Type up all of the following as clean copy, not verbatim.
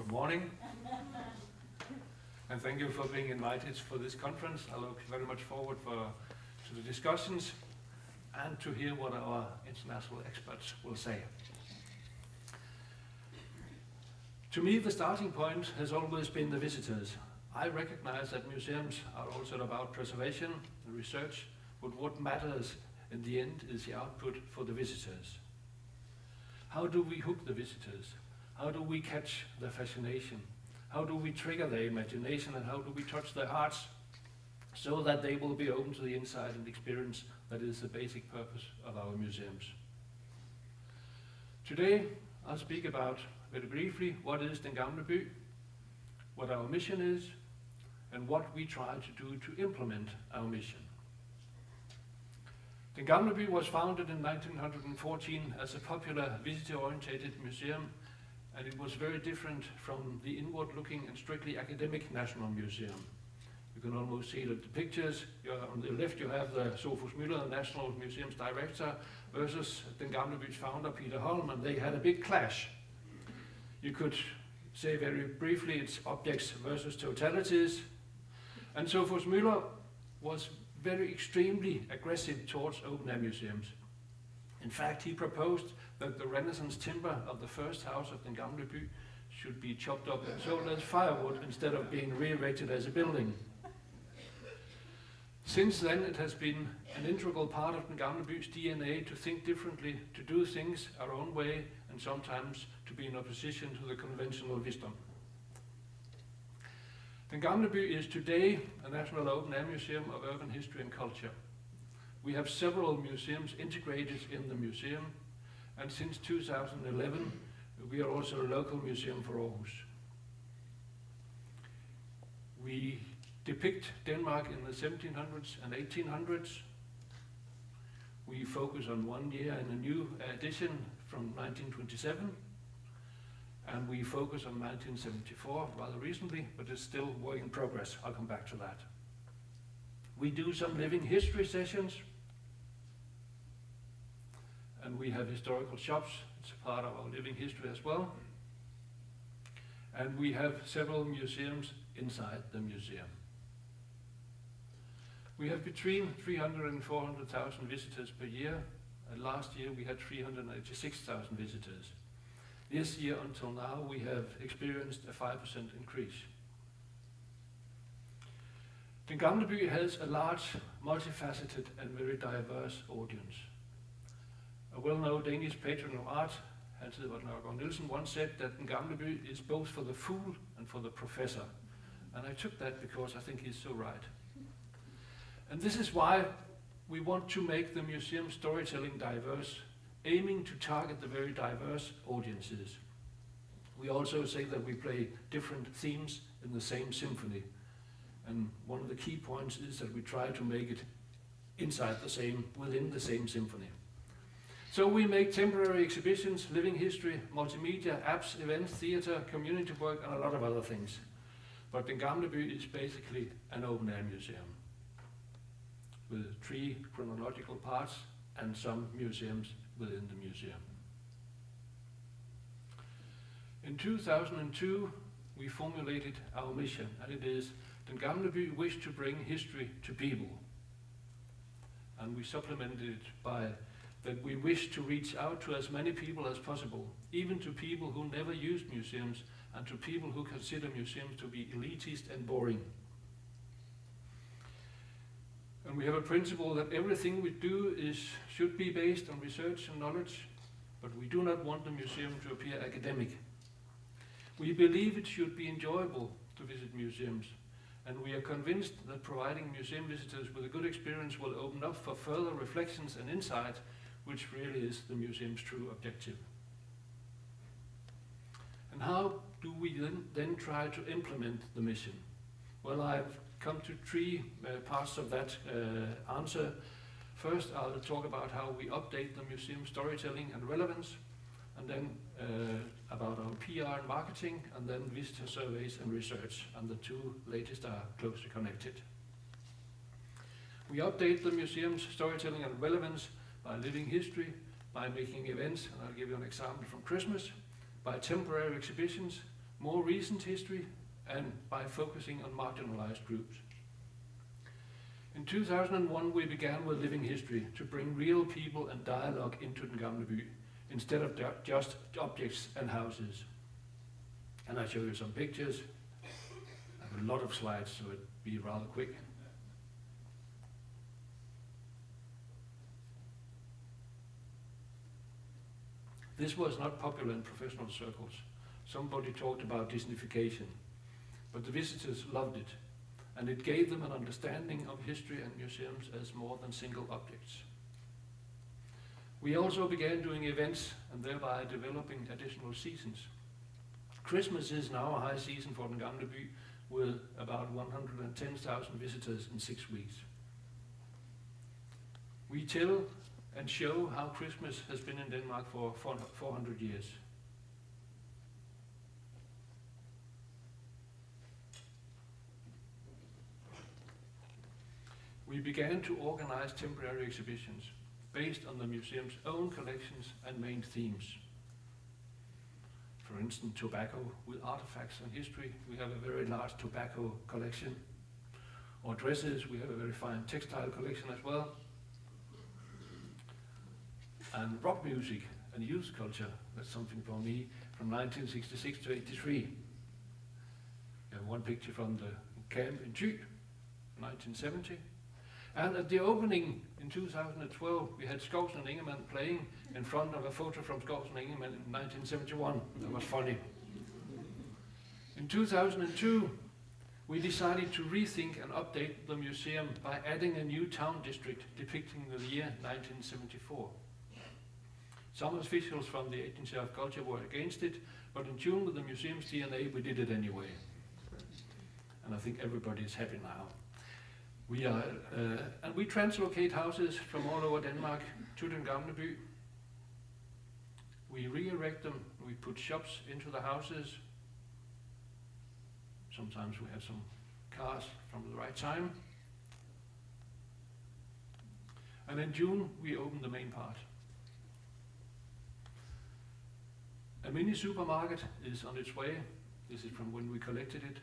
Good morning. And thank you for being invited for this conference. I look very much forward to the discussions and to hear what our international experts will say. To me, the starting point has always been the visitors. I recognize that museums are also about preservation and research, but what matters in the end is the output for the visitors. How do we hook the visitors? How do we catch their fascination? How do we trigger their imagination, and how do we touch their hearts so that they will be open to the insight and experience that is the basic purpose of our museums? Today, I'll speak about, very briefly, what is the Gamle By, what our mission is, and what we try to do to implement our mission. The Gamle By was founded in 1914 as a popular visitor-oriented museum, and it was very different from the inward-looking and strictly academic National Museum. You can almost see that the pictures. On the left you have the Sophus Müller, the National Museum's director, versus the Gamle By's founder, Peter Holm, and they had a big clash. You could say very briefly it's objects versus totalities. And Sophus Müller was very extremely aggressive towards open-air museums. In fact, he proposed that the Renaissance timber of the first house of the Gamle By should be chopped up and sold as firewood instead of being re-erected as a building. Since then, it has been an integral part of the Gamle By's DNA to think differently, to do things our own way, and sometimes to be in opposition to the conventional wisdom. The Gamle By is today a National Open-Air Museum of Urban History and Culture. We have several museums integrated in the museum, and since 2011 we are also a local museum for Aarhus. We depict Denmark in the 1700s and 1800s. We focus on 1 year in a new edition from 1927, and we focus on 1974 rather recently, but it's still work in progress. I'll come back to that. We do some living history sessions, and we have historical shops. It's a part of our living history as well. And we have several museums inside the museum. We have between 300 and 400,000 visitors per year, and last year we had 386,000 visitors. This year until now we have experienced a 5% increase. The Gamle By has a large, multifaceted and very diverse audience. A well-known Danish patron of art, Hans Edvard Nørgaard Nielsen, once said that the Gamle By is both for the fool and for the professor. And I took that because I think he's so right. And this is why we want to make the museum storytelling diverse, aiming to target the very diverse audiences. We also say that we play different themes in the same symphony. And one of the key points is that we try to make it within the same symphony. So we make temporary exhibitions, living history, multimedia, apps, events, theater, community work, and a lot of other things. But the Gamle By is basically an open-air museum with 3 chronological parts and some museums within the museum. In 2002, we formulated our mission, and it is the Gamle By wish to bring history to people. And we supplemented it by that we wish to reach out to as many people as possible, even to people who never used museums and to people who consider museums to be elitist and boring. And we have a principle that everything we do should be based on research and knowledge, but we do not want the museum to appear academic. We believe it should be enjoyable to visit museums, and we are convinced that providing museum visitors with a good experience will open up for further reflections and insight, which really is the museum's true objective. And how do we then try to implement the mission? Well, I've come to 3 parts of that answer. First, I'll talk about how we update the museum storytelling and relevance, and then about our PR and marketing, and then visitor surveys and research, and the 2 latest are closely connected. We update the museum's storytelling and relevance by living history, by making events, and I'll give you an example from Christmas, by temporary exhibitions, more recent history, and by focusing on marginalized groups. In 2001, we began with living history to bring real people and dialogue into the Gamle By, instead of just objects and houses. And I show you some pictures. I have a lot of slides, so it'll be rather quick. This was not popular in professional circles. Somebody talked about Disneyfication, but the visitors loved it, and it gave them an understanding of history and museums as more than single objects. We also began doing events and thereby developing additional seasons. Christmas is now a high season for the Gamle By, with about 110,000 visitors in 6 weeks. We tell and show how Christmas has been in Denmark for 400 years. We began to organize temporary exhibitions based on the museum's own collections and main themes. For instance, tobacco with artifacts and history. We have a very large tobacco collection. Or dresses, we have a very fine textile collection as well. And rock music and youth culture, that's something for me, from 1966 to 83. We have one picture from the camp in Thy, 1970. And at the opening in 2012, we had Skovsen and Ingemann playing in front of a photo from Skovsen and Ingemann in 1971. That was funny. In 2002, we decided to rethink and update the museum by adding a new town district depicting the year 1974. Some officials from the Agency of Culture were against it, but in tune with the museum's DNA, we did it anyway. And I think everybody is happy now. And we translocate houses from all over Denmark to the Gamle By. We re-erect them, we put shops into the houses. Sometimes we have some cars from the right time. And in June, we open the main part. A mini supermarket is on its way. This is from when we collected it.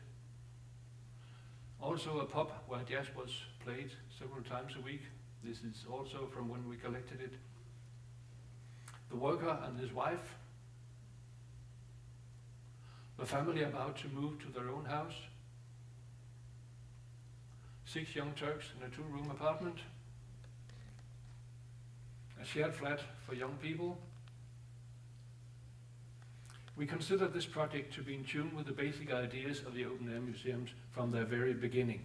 Also a pub where jazz was played several times a week. This is also from when we collected it. The worker and his wife. The family about to move to their own house. 6 young Turks in a 2-room apartment. A shared flat for young people. We considered this project to be in tune with the basic ideas of the open-air museums from their very beginning.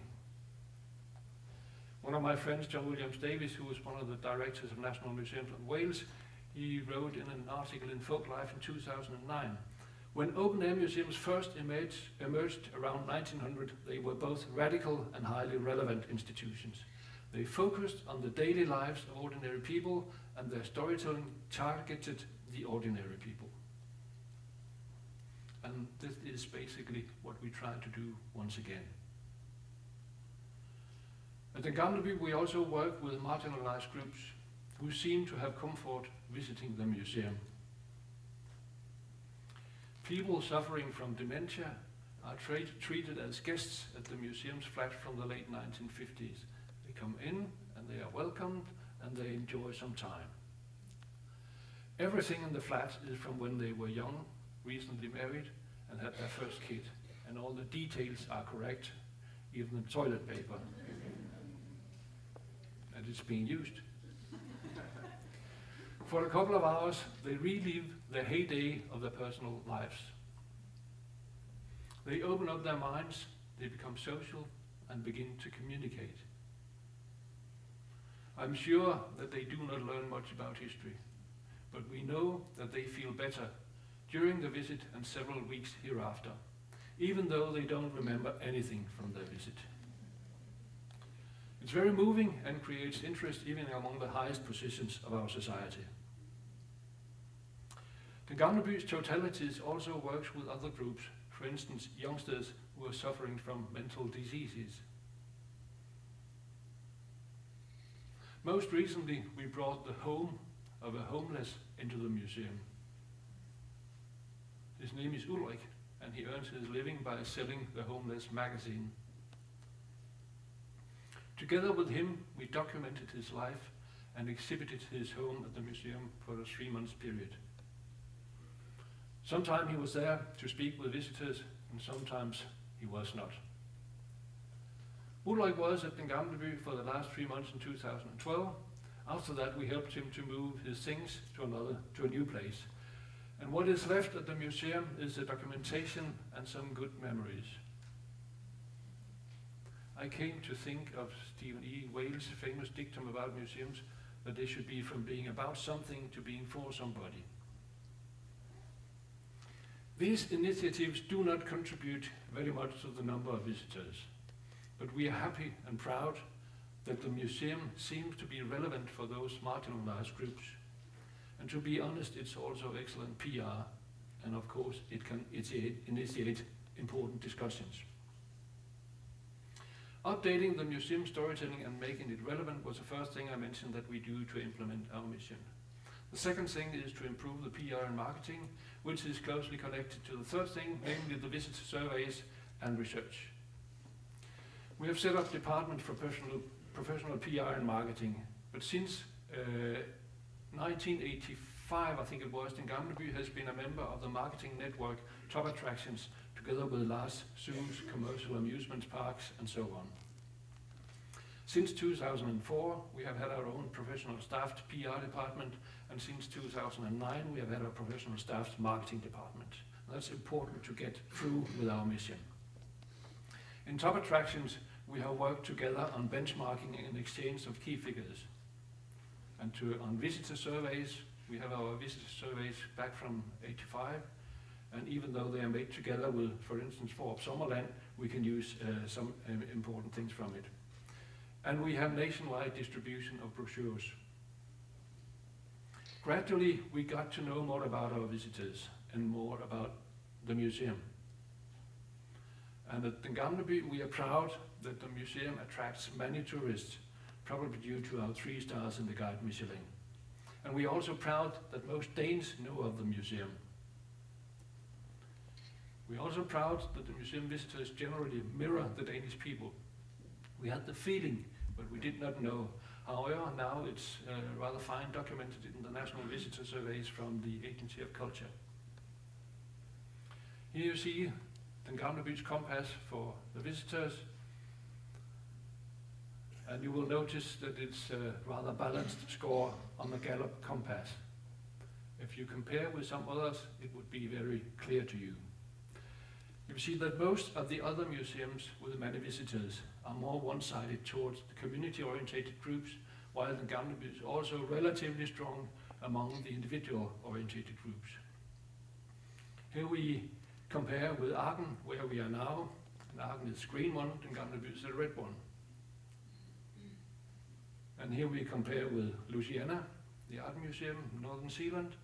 One of my friends, John Williams Davies, who was one of the directors of National Museums of Wales, he wrote in an article in Folklife in 2009, when open-air museums first emerged around 1900, they were both radical and highly relevant institutions. They focused on the daily lives of ordinary people, and their storytelling targeted the ordinary people. And this is basically what we try to do once again. At the Gamle By, we also work with marginalized groups who seem to have comfort visiting the museum. People suffering from dementia are treated as guests at the museum's flat from the late 1950s. They come in and they are welcomed and they enjoy some time. Everything in the flat is from when they were young, recently married, and had their first kid. And all the details are correct, even the toilet paper. And it's being used. For a couple of hours, they relive the heyday of their personal lives. They open up their minds, they become social, and begin to communicate. I'm sure that they do not learn much about history, but we know that they feel better during the visit and several weeks hereafter, even though they don't remember anything from their visit. It's very moving and creates interest even among the highest positions of our society. The Gamle By's totalities also works with other groups, for instance, youngsters who are suffering from mental diseases. Most recently, we brought the home of a homeless into the museum. His name is Ulrik, and he earns his living by selling the Homeless magazine. Together with him, we documented his life and exhibited his home at the museum for a 3-month period. Sometimes he was there to speak with visitors, and sometimes he was not. Bloch was at the Gamle By for the last 3 months in 2012. After that, we helped him to move his things to a new place. And what is left at the museum is the documentation and some good memories. I came to think of Stephen E. Wales' famous dictum about museums, that they should be from being about something to being for somebody. These initiatives do not contribute very much to the number of visitors, but we are happy and proud that the museum seems to be relevant for those marginalized groups. And to be honest, it's also excellent PR, and of course it can initiate important discussions. Updating the museum storytelling and making it relevant was the first thing I mentioned that we do to implement our mission. The second thing is to improve the PR and marketing, which is closely connected to the third thing, namely the visitor surveys and research. We have set up department for professional PR and marketing, but since 1985, I think it was, the Gamle By has been a member of the marketing network Top Attractions, together with large zoos, commercial amusement parks, and so on. Since 2004, we have had our own professional staffed PR department, and since 2009, we have had a professional staffed marketing department. That's important to get through with our mission. In Top Attractions, we have worked together on benchmarking and exchange of key figures. And on visitor surveys, we have our visitor surveys back from '85, and even though they are made together with, for instance, for Sommerland, we can use some important things from it. And we have nationwide distribution of brochures. Gradually, we got to know more about our visitors and more about the museum. And at the Gamle By, we are proud that the museum attracts many tourists, probably due to our 3 stars in the Guide Michelin. And we are also proud that most Danes know of the museum. We are also proud that the museum visitors generally mirror the Danish people. We had the feeling, but we did not know. However, now it's rather fine documented in the national visitor surveys from the Agency of Culture. Here you see the Gamle By's compass for the visitors, and you will notice that it's a rather balanced score on the Gallup compass. If you compare with some others, it would be very clear to you. You see that most of the other museums with many visitors are more one-sided towards the community-orientated groups, while the Gamle By is also relatively strong among the individual-orientated groups. Here we compare with Aachen, where we are now, and Aachen is the green one, and Gamle By is the red one. And here we compare with Louisiana, the art museum in Northern Zealand.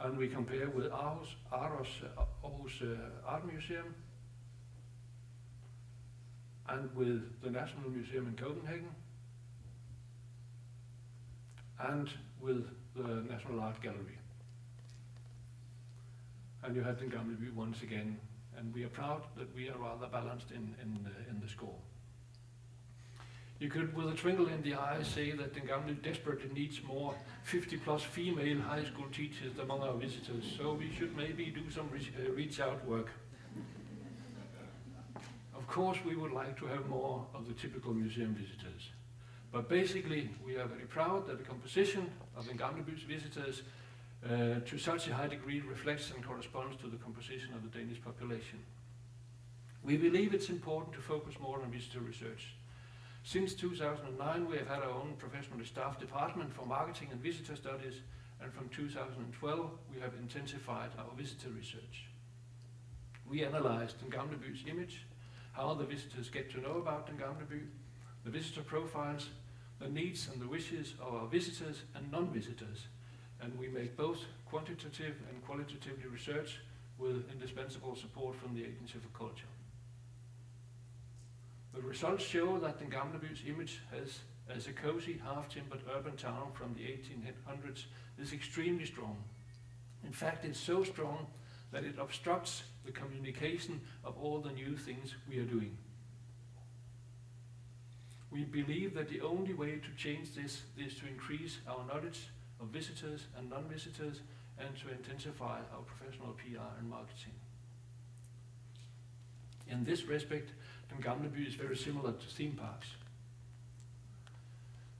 And we compare with Aarhus Art Museum, and with the National Museum in Copenhagen, and with the National Art Gallery. And you have the Gamle By once again, and we are proud that we are rather balanced in the score. You could, with a twinkle in the eye, say that the Gamle desperately needs more 50-plus female high school teachers among our visitors, so we should maybe do some reach-out work. Of course, we would like to have more of the typical museum visitors, but basically, we are very proud that the composition of the Gamle By's visitors to such a high degree reflects and corresponds to the composition of the Danish population. We believe it's important to focus more on visitor research. Since 2009, we have had our own professionally staffed department for marketing and visitor studies, and from 2012, we have intensified our visitor research. We analyzed the Gamle By's image, how the visitors get to know about the Gamle By, the visitor profiles, the needs and the wishes of our visitors and non-visitors, and we make both quantitative and qualitative research with indispensable support from the Agency for Culture. The results show that the Gamle By's image as a cozy, half-timbered urban town from the 1800s is extremely strong. In fact, it's so strong that it obstructs the communication of all the new things we are doing. We believe that the only way to change this is to increase our knowledge of visitors and non-visitors and to intensify our professional PR and marketing. In this respect, Den Gamle By is very similar to theme parks.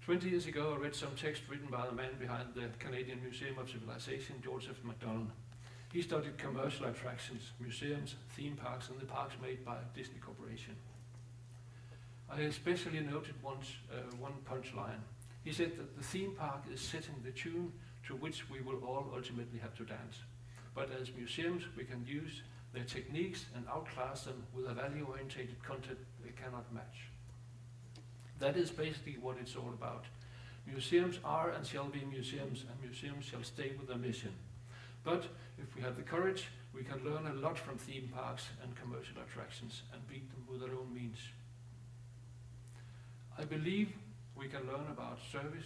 20 years ago, I read some text written by the man behind the Canadian Museum of Civilization, Joseph MacDonald. He studied commercial attractions, museums, theme parks, and the parks made by Disney Corporation. I especially noted once one punchline. He said that the theme park is setting the tune to which we will all ultimately have to dance. But as museums, we can use their techniques and outclass them with a value-oriented content they cannot match. That is basically what it's all about. Museums are and shall be museums, and museums shall stay with their mission. But if we have the courage, we can learn a lot from theme parks and commercial attractions and beat them with their own means. I believe we can learn about service,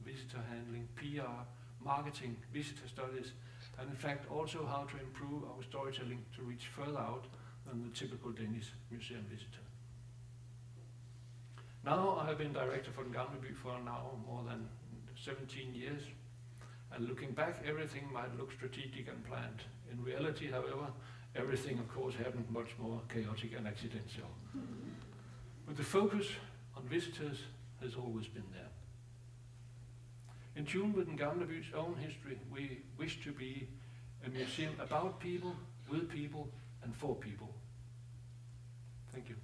visitor handling, PR, marketing, visitor studies, and in fact also how to improve our storytelling to reach further out than the typical Danish museum visitor. Now I have been director for Den Gamle By for now more than 17 years, and looking back, everything might look strategic and planned. In reality, however, everything of course happened much more chaotic and accidental. But the focus on visitors has always been there. In tune with Den Gamle By's own history, we wish to be a museum about people, with people, and for people. Thank you.